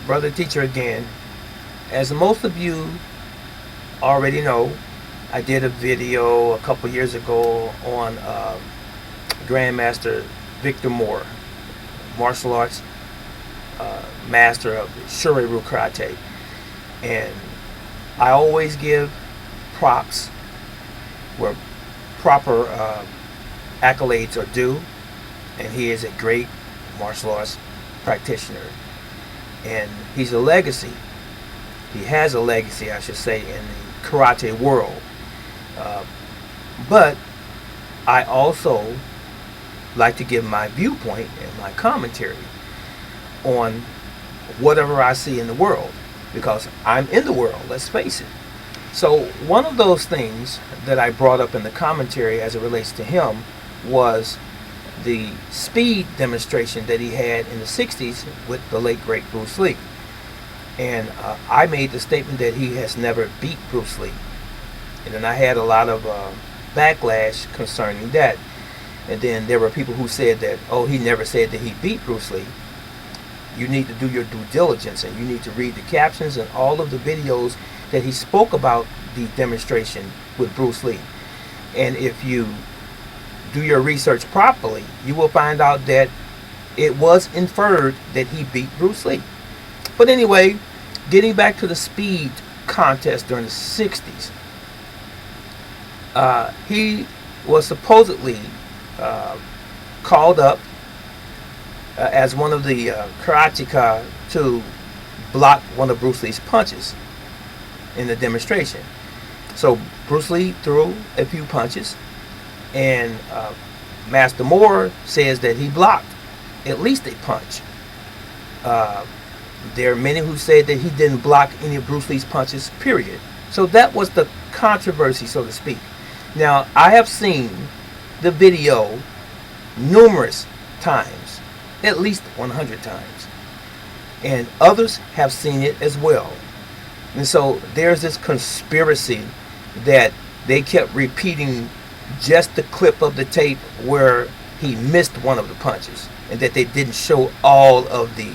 brother teacher again. As most of you already know, I did a video a couple years ago on Grandmaster Victor Moore, martial arts master of Shurei-ryu karate, and I always give props where proper accolades are due, and he is a great martial arts practitioner, and he's a legacy. He has a legacy, I should say, in the karate world. But I also like to give my viewpoint and my commentary on whatever I see in the world, because I'm in the world, let's face it. So one of those things that I brought up in the commentary as it relates to him was the speed demonstration that he had in the 60s with the late great Bruce Lee. And I made the statement that he has never beat Bruce Lee. And then I had a lot of backlash concerning that. And then there were people who said that, oh, he never said that he beat Bruce Lee. You need to do your due diligence, and you need to read the captions and all of the videos that he spoke about the demonstration with Bruce Lee. And if you do your research properly, you will find out that it was inferred that he beat Bruce Lee. But anyway, getting back to the speed contest during the 60s, he was supposedly called up as one of the karateka to block one of Bruce Lee's punches in the demonstration. So Bruce Lee threw a few punches, and Master Moore says that he blocked at least a punch. There are many who say that he didn't block any of Bruce Lee's punches, period. So that was the controversy, so to speak. Now, I have seen the video numerous times, at least 100 times, and others have seen it as well. And so there's this conspiracy that they kept repeating just the clip of the tape where he missed one of the punches, and that they didn't show all of the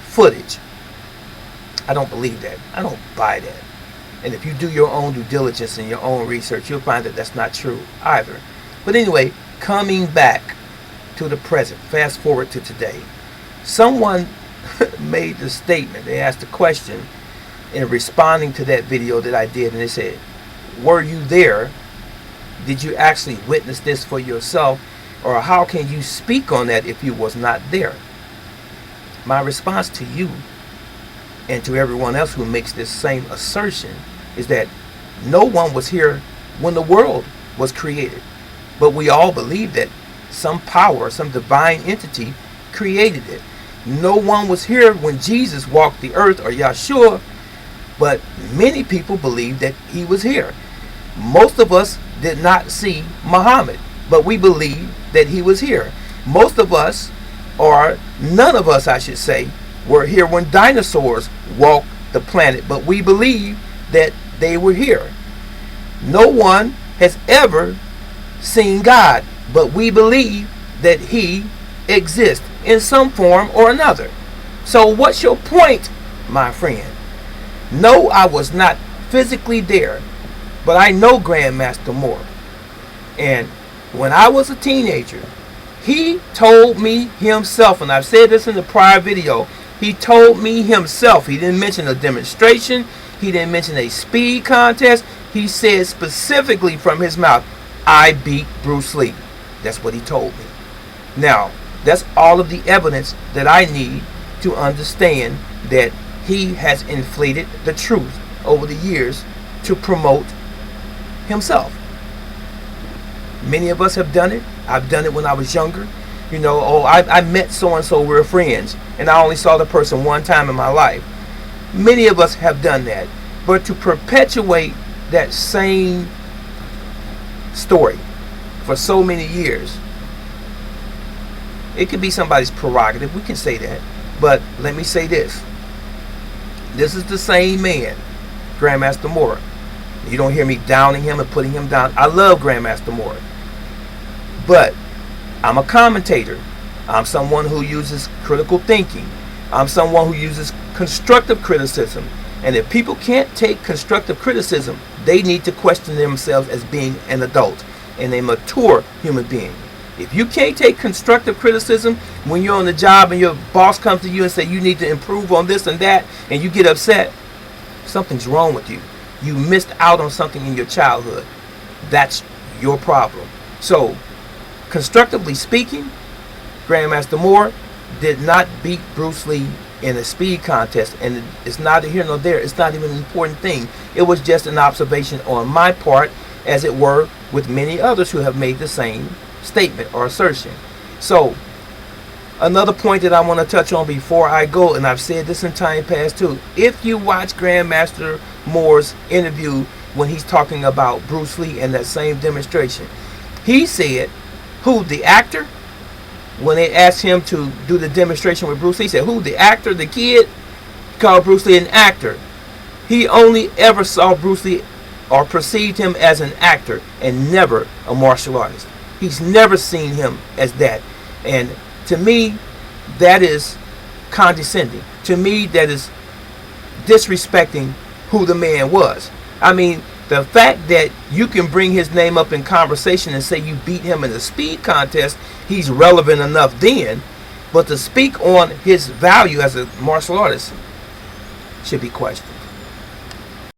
footage. I don't believe that. I don't buy that. And if you do your own due diligence and your own research, you'll find that that's not true either. But anyway, coming back to the present, fast forward to today, someone made the statement, they asked a question in responding to that video that I did, and they said, were you there? Did you actually witness this for yourself? Or how can you speak on that if you was not there? My response to you and to everyone else who makes this same assertion is that no one was here when the world was created. But we all believe that some power, some divine entity created it. No one was here when Jesus walked the earth, or Yahshua, but many people believe that he was here. Most of us did not see Muhammad, but we believe that he was here. Most of us, or none of us I should say, were here when dinosaurs walked the planet, but we believe that they were here. No one has ever seen God, but we believe that he exists in some form or another. So what's your point, my friend? No, I was not physically there, but I know Grandmaster Moore. And when I was a teenager, he told me himself, and I've said this in the prior video, he told me himself, he didn't mention a demonstration, he didn't mention a speed contest, he said specifically from his mouth, I beat Bruce Lee. That's what he told me. Now, that's all of the evidence that I need to understand that he has inflated the truth over the years to promote himself. Many of us have done it. I've done it when I was younger. You know, oh, I met so-and-so, we're friends, and I only saw the person one time in my life. Many of us have done that. But to perpetuate that same story for so many years, it could be somebody's prerogative. We can say that. But let me say this. This is the same man, Grandmaster Moore. You don't hear me downing him and putting him down. I love Grandmaster Moore. But I'm a commentator. I'm someone who uses critical thinking. I'm someone who uses constructive criticism. And if people can't take constructive criticism, they need to question themselves as being an adult and a mature human being. If you can't take constructive criticism when you're on the job and your boss comes to you and say you need to improve on this and that, and you get upset, something's wrong with you. You missed out on something in your childhood. That's your problem. So, constructively speaking, Grandmaster Moore did not beat Bruce Lee in a speed contest, and it's neither here nor there. It's not even an important thing. It was just an observation on my part, as it were with many others who have made the same statement or assertion. So, another point that I want to touch on before I go, and I've said this in time past too, if you watch Grandmaster Moore's interview when he's talking about Bruce Lee and that same demonstration, he said, who, the actor? When they asked him to do the demonstration with Bruce Lee, he said, who, the actor, the kid? He called Bruce Lee an actor. He only ever saw Bruce Lee or perceived him as an actor and never a martial artist. He's never seen him as that. And to me, that is condescending. To me, that is disrespecting who the man was. I mean, the fact that you can bring his name up in conversation and say you beat him in a speed contest, he's relevant enough then. But to speak on his value as a martial artist should be questioned.